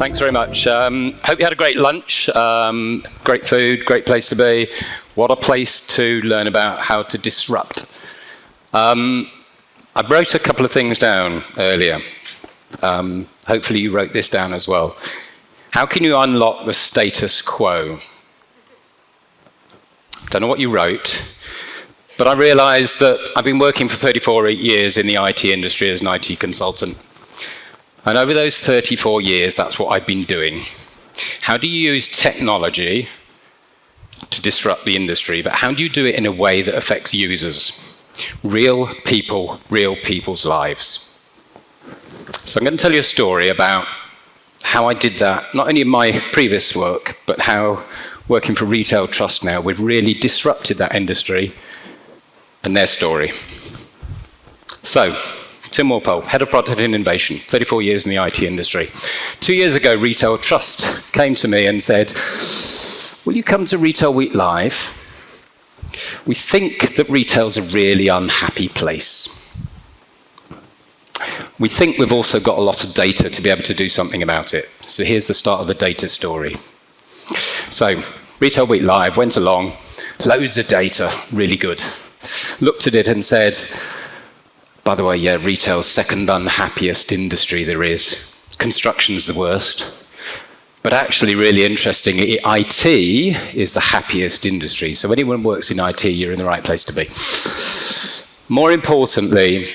Thanks very much. Hope you had a great lunch. Great food, great place to be. What a place to learn about how to disrupt. I wrote a couple of things down earlier. Hopefully you wrote this down as well. How can you unlock the status quo? Don't know what you wrote, but I realized that I've been working for 34 years in the IT industry as an IT consultant. And over those 34 years, that's what I've been doing. How do you use technology to disrupt the industry? But how do you do it in a way that affects users? Real people's lives. So I'm going to tell you a story about how I did that, not only in my previous work, but how working for Retail Trust now, we've really disrupted that industry and their story. So, Tim Walpole, Head of Product and Innovation, 34 years in the IT industry. 2 years ago, Retail Trust came to me and said, will you come to Retail Week Live? We think that retail's a really unhappy place. We think we've also got a lot of data to be able to do something about it. So here's the start of the data story. So, Retail Week Live, went along, loads of data, really good. Looked at it and said, by the way, yeah, retail's second unhappiest industry there is. Construction's the worst. But actually, really interestingly, IT is the happiest industry. So anyone who works in IT, you're in the right place to be. More importantly,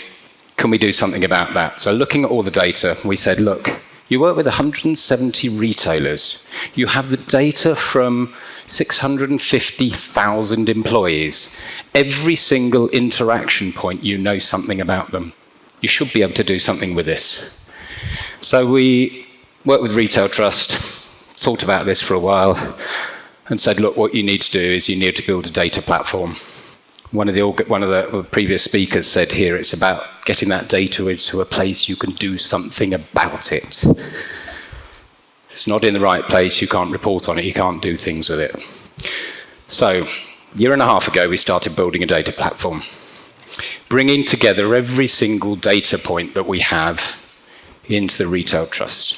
can we do something about that? So looking at all the data, we said, look, you work with 170 retailers. You have the data from 650,000 employees. Every single interaction point, you know something about them. You should be able to do something with this. So we worked with Retail Trust, thought about this for a while, and said, look, what you need to do is you need to build a data platform. One of the previous speakers said here, it's about getting that data into a place you can do something about it. It's not in the right place, you can't report on it, you can't do things with it. So, a year and a half ago, we started building a data platform, bringing together every single data point that we have into the Retail Trust.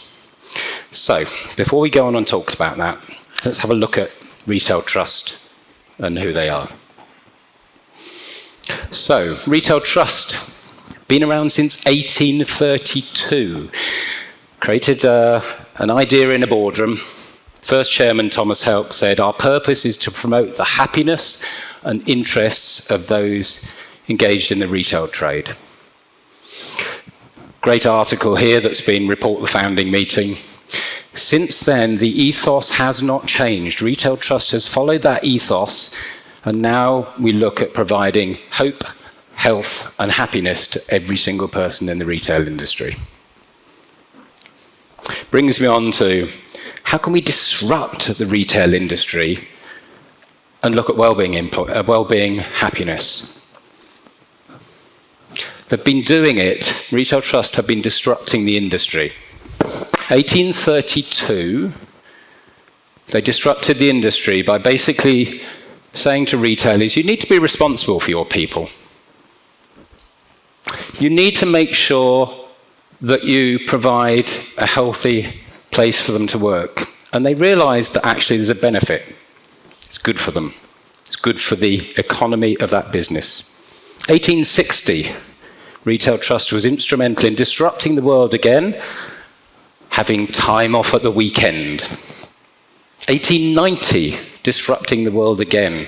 So, before we go on and talk about that, let's have a look at Retail Trust and who they are. So, Retail Trust, been around since 1832. Created an idea in a boardroom. First chairman, Thomas Help, said, our purpose is to promote the happiness and interests of those engaged in the retail trade. Great article here that's been Report the Founding Meeting. Since then, the ethos has not changed. Retail Trust has followed that ethos, and now we look at providing hope, health, and happiness to every single person in the retail industry. Brings me on to, how can we disrupt the retail industry and look at wellbeing, happiness? They've been doing it, Retail Trust have been disrupting the industry. 1832, they disrupted the industry by basically saying to retailers, you need to be responsible for your people. You need to make sure that you provide a healthy place for them to work. And they realized that actually there's a benefit. It's good for them. It's good for the economy of that business. 1860, Retail Trust was instrumental in disrupting the world again, having time off at the weekend. 1890, disrupting the world again,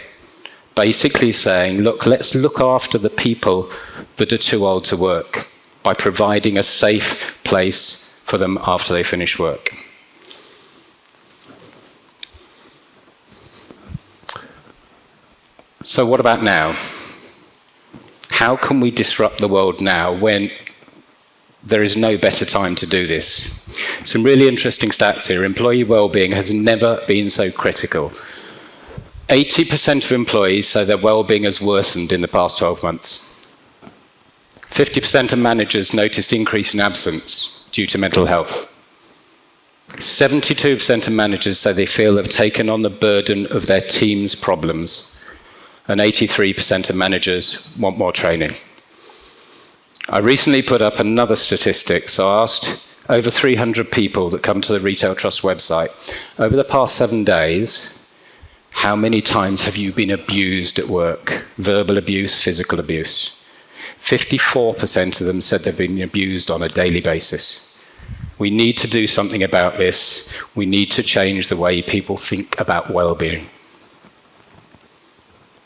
basically saying, look, let's look after the people that are too old to work by providing a safe place for them after they finish work. So what about now? How can we disrupt the world now when there is no better time to do this? Some really interesting stats here. Employee well-being has never been so critical. 80% of employees say their well-being has worsened in the past 12 months. 50% of managers noticed increase in absence due to mental health. 72% of managers say they feel they've taken on the burden of their team's problems. And 83% of managers want more training. I recently put up another statistic. So I asked over 300 people that come to the Retail Trust website, over the past 7 days, how many times have you been abused at work? Verbal abuse, physical abuse. 54% of them said they've been abused on a daily basis. We need to do something about this. We need to change the way people think about well-being.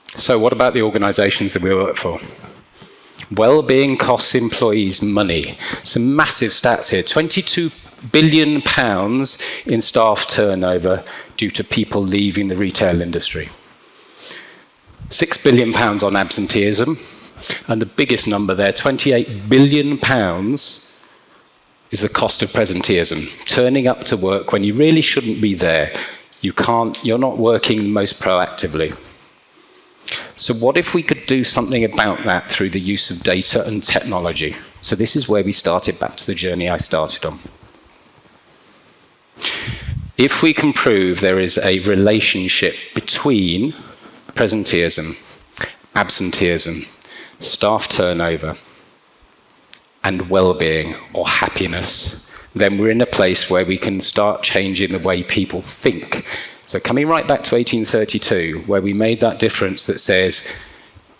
So what about the organisations that we work for? Well-being costs employees money. Some massive stats here. £22 billion in staff turnover due to people leaving the retail industry. £6 billion on absenteeism. And the biggest number there, £28 billion, is the cost of presenteeism. Turning up to work when you really shouldn't be there. You're not working most proactively. So what if we could do something about that through the use of data and technology? So this is where we started, back to the journey I started on. If we can prove there is a relationship between presenteeism, absenteeism, staff turnover, and well-being or happiness, then we're in a place where we can start changing the way people think. So coming right back to 1832, where we made that difference that says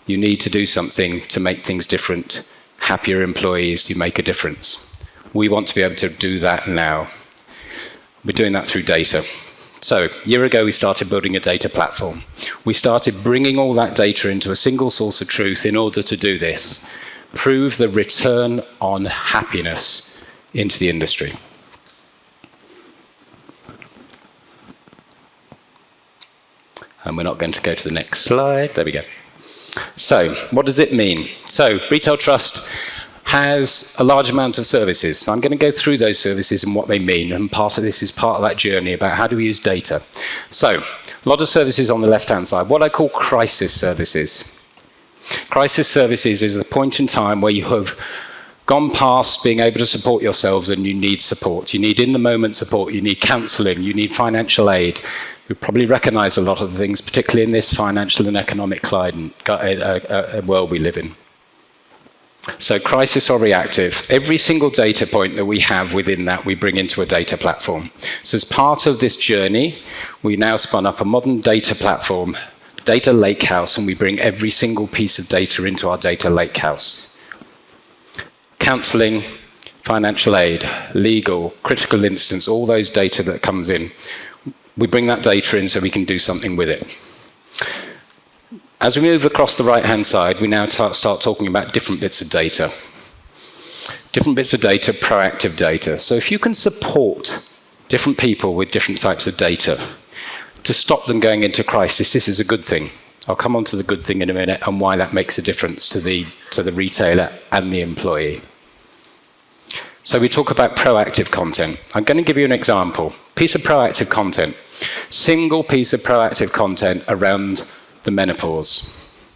you need to do something to make things different, happier employees, you make a difference. We want to be able to do that now. We're doing that through data. So a year ago, we started building a data platform. We started bringing all that data into a single source of truth in order to do this. Prove the return on happiness into the industry. And we're not going to go to the next slide. There we go. So what does it mean? So Retail Trust has a large amount of services. So I'm going to go through those services and what they mean, and part of this is part of that journey about how do we use data. So a lot of services on the left-hand side, what I call crisis services. Crisis services is the point in time where you have gone past being able to support yourselves and you need support. You need in-the-moment support, you need counselling, you need financial aid. You probably recognise a lot of the things, particularly in this financial and economic world we live in. So crisis or reactive, every single data point that we have within that we bring into a data platform. So as part of this journey, we now spun up a modern data platform, data lakehouse, and we bring every single piece of data into our data lakehouse. Counselling, financial aid, legal, critical instance, all those data that comes in. We bring that data in so we can do something with it. As we move across the right-hand side, we now start talking about different bits of data. Different bits of data, proactive data. So if you can support different people with different types of data to stop them going into crisis, this is a good thing. I'll come on to the good thing in a minute and why that makes a difference to the retailer and the employee. So we talk about proactive content. I'm going to give you an example. Piece of proactive content. Single piece of proactive content around the menopause.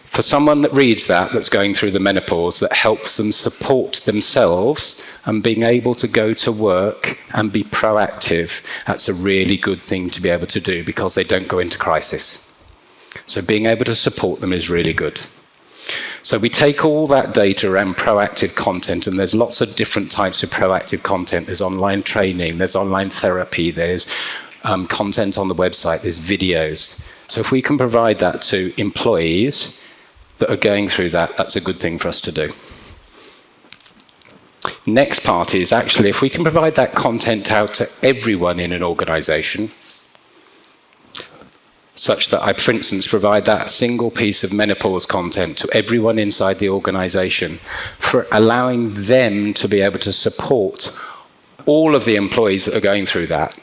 For someone that reads that, that's going through the menopause, that helps them support themselves and being able to go to work and be proactive, that's a really good thing to be able to do because they don't go into crisis. So being able to support them is really good. So we take all that data around proactive content, and there's lots of different types of proactive content. There's online training, there's online therapy, there's content on the website, there's videos. So if we can provide that to employees that are going through that, that's a good thing for us to do. Next part is actually if we can provide that content out to everyone in an organisation, such that I, for instance, provide that single piece of menopause content to everyone inside the organisation, for allowing them to be able to support all of the employees that are going through that,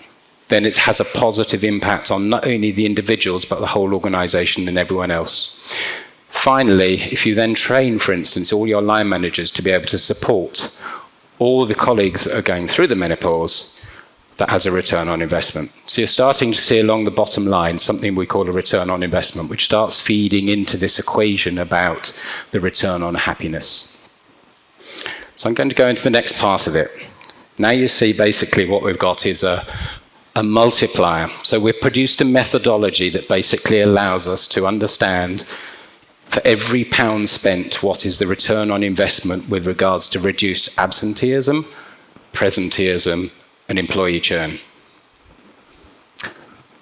then it has a positive impact on not only the individuals, but the whole organisation and everyone else. Finally, if you then train, for instance, all your line managers to be able to support all the colleagues that are going through the menopause, that has a return on investment. So you're starting to see along the bottom line something we call a return on investment, which starts feeding into this equation about the return on happiness. So I'm going to go into the next part of it. Now you see basically what we've got is a multiplier. So we've produced a methodology that basically allows us to understand for every pound spent, what is the return on investment with regards to reduced absenteeism, presenteeism, and employee churn.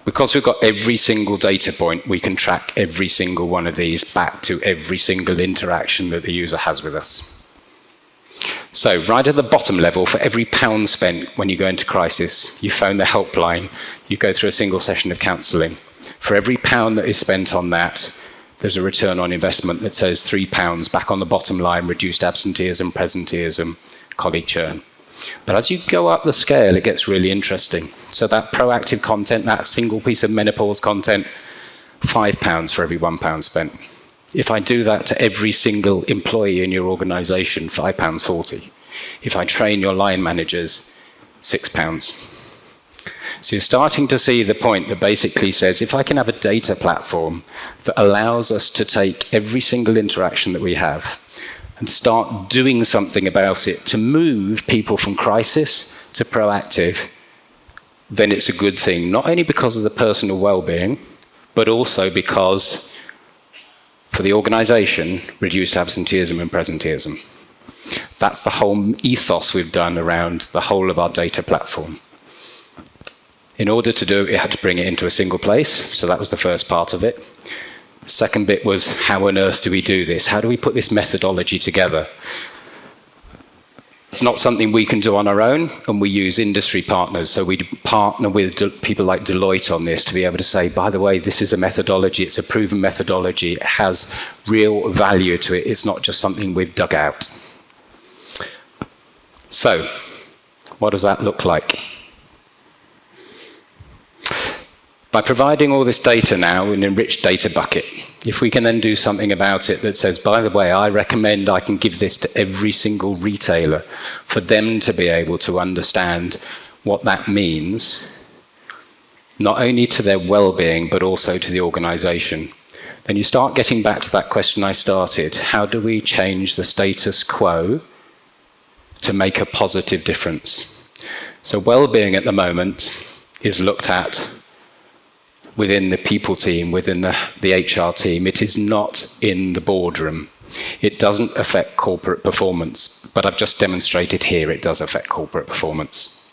Because we've got every single data point, we can track every single one of these back to every single interaction that the user has with us. So right at the bottom level, for every pound spent when you go into crisis, you phone the helpline, you go through a single session of counselling. For every pound that is spent on that, there's a return on investment that says £3 back on the bottom line, reduced absenteeism, presenteeism, colleague churn. But as you go up the scale, it gets really interesting. So that proactive content, that single piece of menopause content, £5 for every £1 spent. If I do that to every single employee in your organisation, £5.40. If I train your line managers, £6. So you're starting to see the point that basically says, if I can have a data platform that allows us to take every single interaction that we have and start doing something about it to move people from crisis to proactive, then it's a good thing, not only because of the personal well-being, but also because, for the organisation, reduced absenteeism and presenteeism. That's the whole ethos we've done around the whole of our data platform. In order to do it, we had to bring it into a single place, so that was the first part of it. Second bit was, how on earth do we do this? How do we put this methodology together? It's not something we can do on our own, and we use industry partners. So we partner with people like Deloitte on this to be able to say, by the way, this is a methodology, it's a proven methodology, it has real value to it, it's not just something we've dug out. So, what does that look like? By providing all this data now in an enriched data bucket, if we can then do something about it that says, by the way, I recommend I can give this to every single retailer for them to be able to understand what that means, not only to their well-being, but also to the organisation, then you start getting back to that question I started. How do we change the status quo to make a positive difference? So well-being at the moment is looked at within the people team, within the HR team. It is not in the boardroom. It doesn't affect corporate performance, but I've just demonstrated here it does affect corporate performance.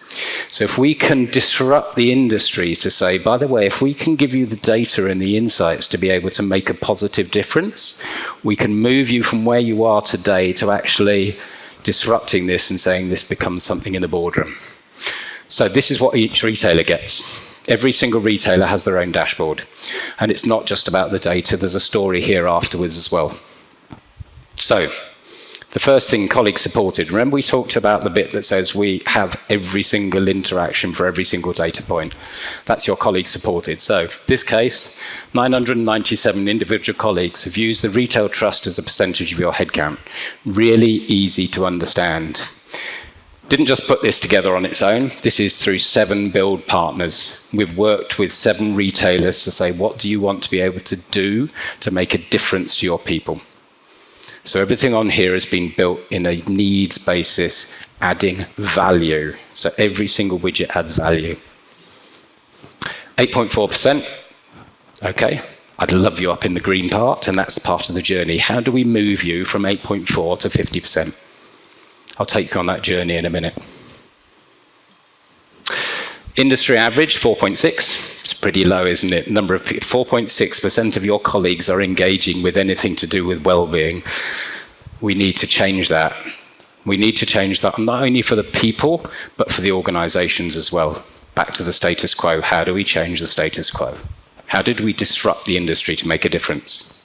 So if we can disrupt the industry to say, by the way, if we can give you the data and the insights to be able to make a positive difference, we can move you from where you are today to actually disrupting this and saying this becomes something in the boardroom. So this is what each retailer gets. Every single retailer has their own dashboard. And it's not just about the data, there's a story here afterwards as well. So, the first thing, colleague supported. Remember we talked about the bit that says we have every single interaction for every single data point. That's your colleague supported. So, this case, 997 individual colleagues have used the retail trust as a percentage of your headcount. Really easy to understand. Didn't just put this together on its own. This is through 7 build partners. We've worked with 7 retailers to say, what do you want to be able to do to make a difference to your people? So everything on here has been built in a needs basis, adding value. So every single widget adds value. 8.4%. Okay, I'd love you up in the green part, and that's the part of the journey. How do we move you from 8.4 to 50%? I'll take you on that journey in a minute. Industry average, 4.6. It's pretty low, isn't it? Number of people, 4.6% of your colleagues are engaging with anything to do with well-being. We need to change that. We need to change that not only for the people, but for the organisations as well. Back to the status quo. How do we change the status quo? How did we disrupt the industry to make a difference?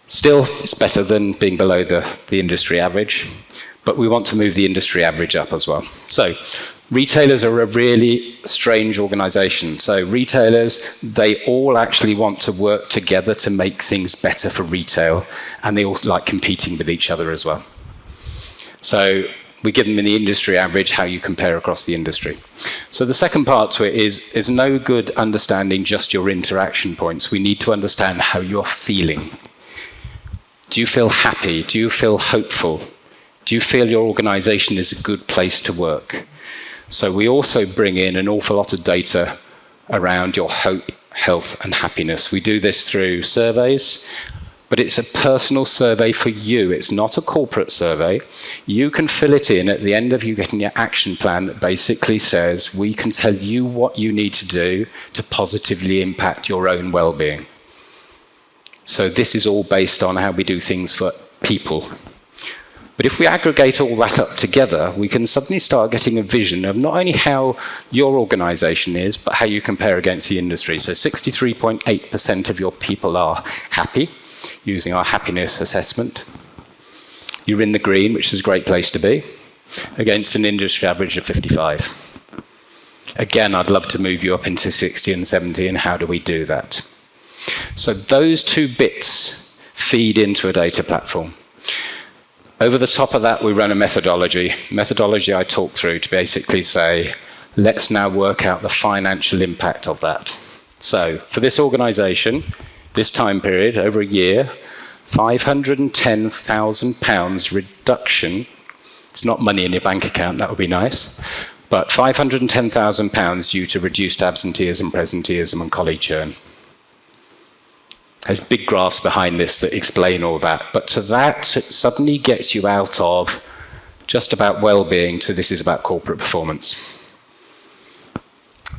Still, it's better than being below the industry average, but we want to move the industry average up as well. So, retailers are a really strange organisation. So, retailers, they all actually want to work together to make things better for retail, and they all like competing with each other as well. So, we give them in the industry average how you compare across the industry. So the second part to it is no good understanding just your interaction points. We need to understand how you're feeling. Do you feel happy? Do you feel hopeful? Do you feel your organisation is a good place to work? So we also bring in an awful lot of data around your hope, health and happiness. We do this through surveys, but it's a personal survey for you. It's not a corporate survey. You can fill it in at the end of you getting your action plan that basically says, we can tell you what you need to do to positively impact your own well-being. So this is all based on how we do things for people. But if we aggregate all that up together, we can suddenly start getting a vision of not only how your organisation is, but how you compare against the industry. So 63.8% of your people are happy, using our happiness assessment. You're in the green, which is a great place to be, against an industry average of 55. Again, I'd love to move you up into 60 and 70, and how do we do that? So those two bits feed into a data platform. Over the top of that, we run a methodology. Methodology I talked through to basically say, let's now work out the financial impact of that. So for this organisation, this time period, over a year, £510,000 reduction. It's not money in your bank account, that would be nice. But £510,000 due to reduced absenteeism, presenteeism, and colleague churn. There's big graphs behind this that explain all that. But to that, it suddenly gets you out of just about well-being to this is about corporate performance.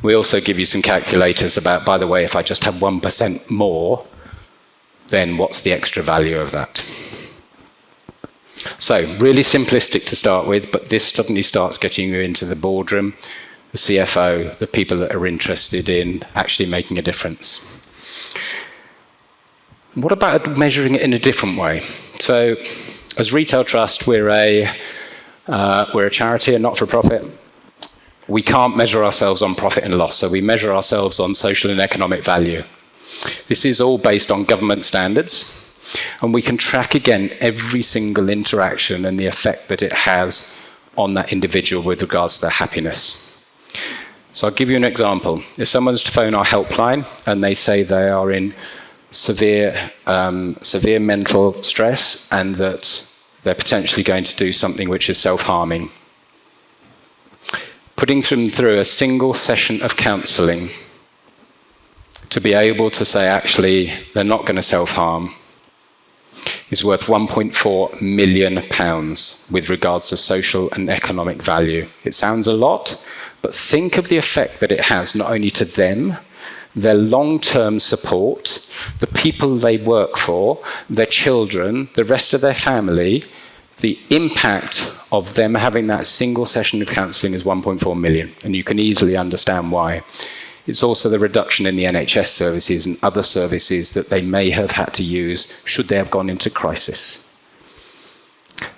We also give you some calculators about, by the way, if I just have 1% more, then what's the extra value of that? So really simplistic to start with, but this suddenly starts getting you into the boardroom, the CFO, the people that are interested in actually making a difference. What about measuring it in a different way? So as Retail Trust, we're a charity, a not-for-profit. We can't measure ourselves on profit and loss, so we measure ourselves on social and economic value. This is all based on government standards, and we can track again every single interaction and the effect that it has on that individual with regards to their happiness. So I'll give you an example. If someone's to phone our helpline and they say they are in severe mental stress and that they're potentially going to do something which is self-harming, putting them through a single session of counselling to be able to say, actually, they're not going to self-harm, is worth £1.4 million with regards to social and economic value. It sounds a lot, but think of the effect that it has not only to them, their long-term support, the people they work for, their children, the rest of their family. The impact of them having that single session of counselling is 1.4 million, and you can easily understand why. It's also the reduction in the NHS services and other services that they may have had to use should they have gone into crisis.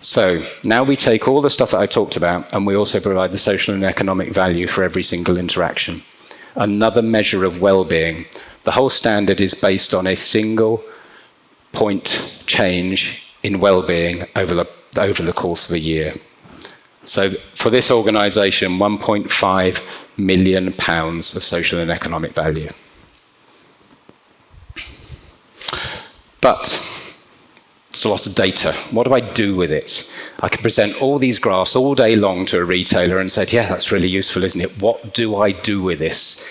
So now we take all the stuff that I talked about, and we also provide the social and economic value for every single interaction. Another measure of well-being. The whole standard is based on a single point change in well-being over the course of a year. So for this organisation, £1.5 million of social and economic value. But it's a lot of data. What do I do with it? I can present all these graphs all day long to a retailer and say, yeah, that's really useful, isn't it? What do I do with this?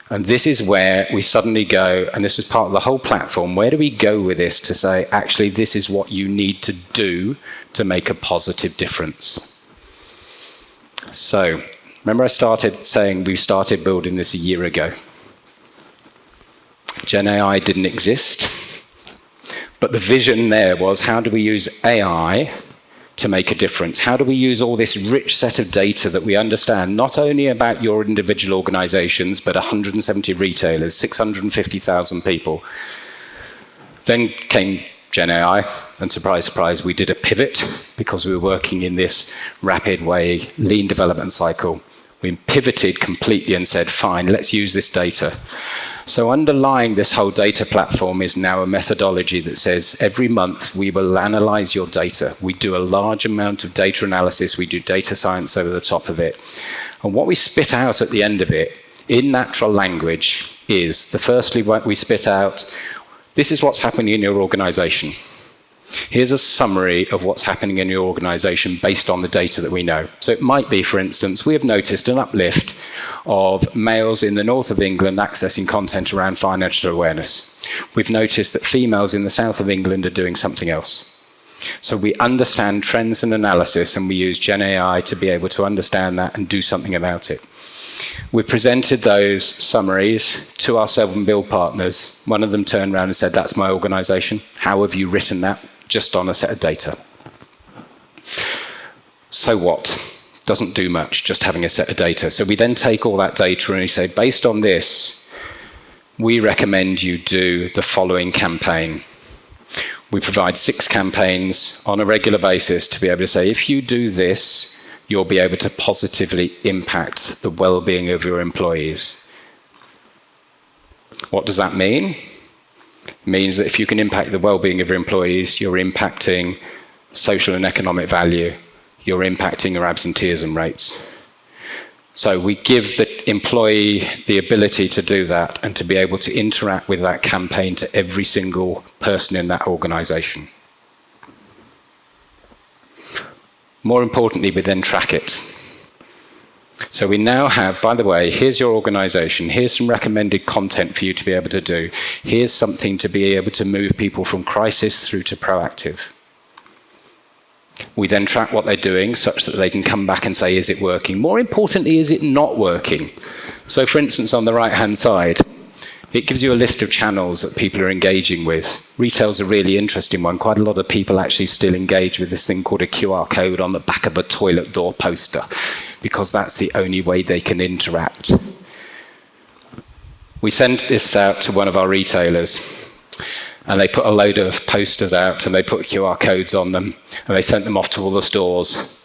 And this is where we suddenly go, and this is part of the whole platform, where do we go with this to say, actually, this is what you need to do to make a positive difference? So, remember I started saying we started building this a year ago. Gen AI didn't exist, but the vision there was, how do we use AI to make a difference? How do we use all this rich set of data that we understand, not only about your individual organizations, but 170 retailers, 650,000 people? Then came Gen AI, and surprise, surprise, we did a pivot because we were working in this rapid way, lean development cycle. We pivoted completely and said, fine, let's use this data. So underlying this whole data platform is now a methodology that says every month we will analyze your data. We do a large amount of data analysis. We do data science over the top of it. And what we spit out at the end of it in natural language is, firstly, what we spit out, this is what's happening in your organization. Here's a summary of what's happening in your organization based on the data that we know. So it might be, for instance, we have noticed an uplift of males in the north of England accessing content around financial awareness. We've noticed that females in the south of England are doing something else. So we understand trends and analysis, and we use Gen AI to be able to understand that and do something about it. We've presented those summaries to our self-and-build partners. One of them turned around and said, "That's my organisation. How have you written that?" Just on a set of data. So what? Doesn't do much, just having a set of data. So we then take all that data and we say, based on this, we recommend you do the following campaign. We provide 6 campaigns on a regular basis to be able to say, if you do this, you'll be able to positively impact the well-being of your employees. What does that mean? It means that if you can impact the well-being of your employees, you're impacting social and economic value, you're impacting your absenteeism rates. So we give the employee the ability to do that and to be able to interact with that campaign to every single person in that organisation. More importantly, we then track it. So we now have, by the way, here's your organisation, here's some recommended content for you to be able to do, here's something to be able to move people from crisis through to proactive. We then track what they're doing such that they can come back and say, is it working? More importantly, is it not working? So for instance, on the right-hand side, it gives you a list of channels that people are engaging with. Retail's a really interesting one. Quite a lot of people actually still engage with this thing called a QR code on the back of a toilet door poster, because that's the only way they can interact. We sent this out to one of our retailers, and they put a load of posters out and they put QR codes on them and they sent them off to all the stores.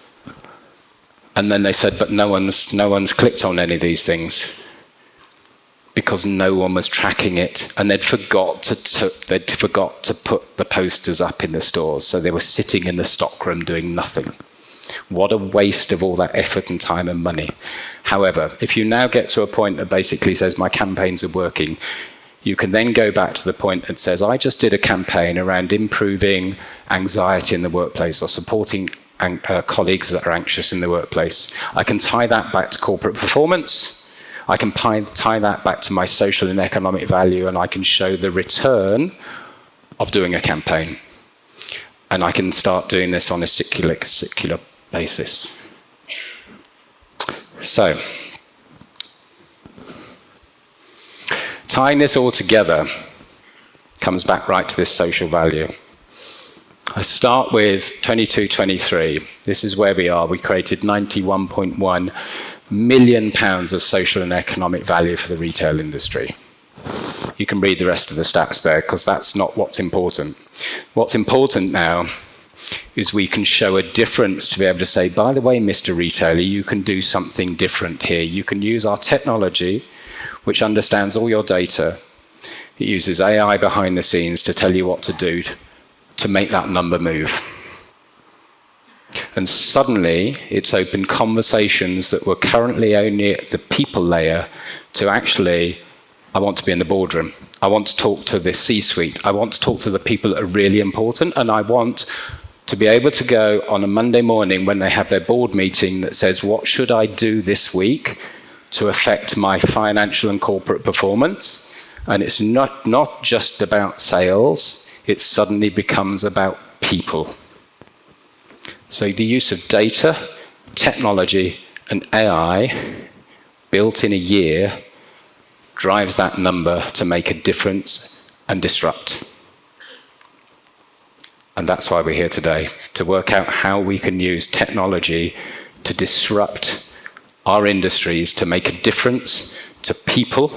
And then they said, but no one's clicked on any of these things because no one was tracking it, and they'd forgot to put the posters up in the stores, so they were sitting in the stockroom doing nothing. What a waste of all that effort and time and money. However, if you now get to a point that basically says my campaigns are working, you can then go back to the point that says, I just did a campaign around improving anxiety in the workplace or supporting colleagues that are anxious in the workplace. I can tie that back to corporate performance. I can tie that back to my social and economic value, and I can show the return of doing a campaign. And I can start doing this on a secular basis. So, tying this all together comes back right to this social value. I start with 22-23. This is where we are. We created £91.1 million of social and economic value for the retail industry. You can read the rest of the stats there, because that's not what's important. What's important now is we can show a difference to be able to say, by the way, Mr. Retailer, you can do something different here. You can use our technology, which understands all your data. It uses AI behind the scenes to tell you what to do to make that number move. And suddenly, it's opened conversations that were currently only at the people layer to actually, I want to be in the boardroom. I want to talk to the C-suite. I want to talk to the people that are really important, and I want to be able to go on a Monday morning when they have their board meeting that says, what should I do this week to affect my financial and corporate performance? And it's not just about sales, it suddenly becomes about people. So the use of data, technology, and AI built in a year drives that number to make a difference and disrupt. And that's why we're here today, to work out how we can use technology to disrupt our industries, to make a difference to people.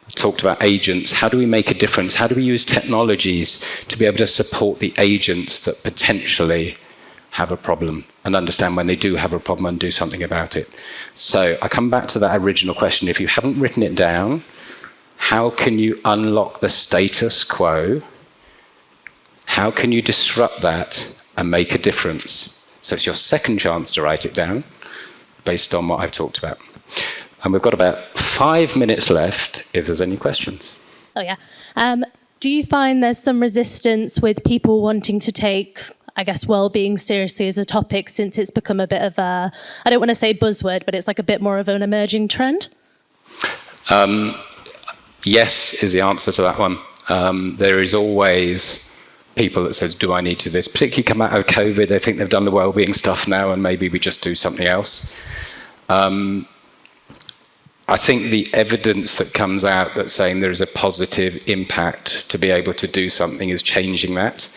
I talked about agents. How do we make a difference? How do we use technologies to be able to support the agents that potentially have a problem and understand when they do have a problem and do something about it? So I come back to that original question. If you haven't written it down, how can you unlock the status quo? How can you disrupt that and make a difference? So it's your second chance to write it down based on what I've talked about. And we've got about 5 minutes left if there's any questions. Oh, yeah. Do you find there's some resistance with people wanting to take, I guess, well-being seriously as a topic, since it's become a bit of a, I don't want to say buzzword, but it's like a bit more of an emerging trend? Yes is the answer to that one. There is always people that says, do I need to do this? Particularly come out of COVID, they think they've done the well-being stuff now and maybe we just do something else. I think the evidence that comes out that's saying there is a positive impact to be able to do something is changing that.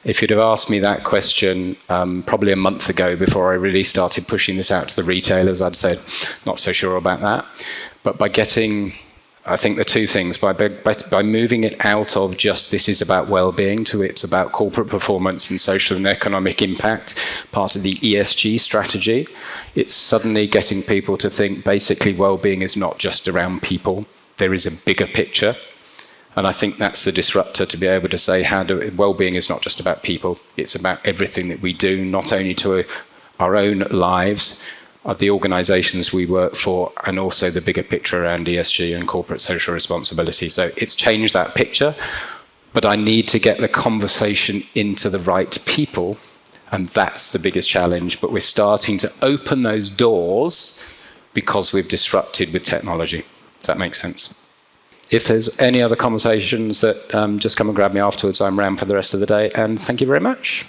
If you'd have asked me that question probably a month ago before I really started pushing this out to the retailers, I'd said, not so sure about that. But by getting, I think the two things, by moving it out of just this is about well-being to it's about corporate performance and social and economic impact, part of the ESG strategy, it's suddenly getting people to think basically well-being is not just around people, there is a bigger picture. And I think that's the disruptor, to be able to say well-being is not just about people, it's about everything that we do, not only to our own lives, the organisations we work for, and also the bigger picture around ESG and corporate social responsibility. So it's changed that picture, but I need to get the conversation into the right people, and that's the biggest challenge. But we're starting to open those doors because we've disrupted with technology. Does that make sense? If there's any other conversations, that just come and grab me afterwards. I'm around for the rest of the day, and thank you very much.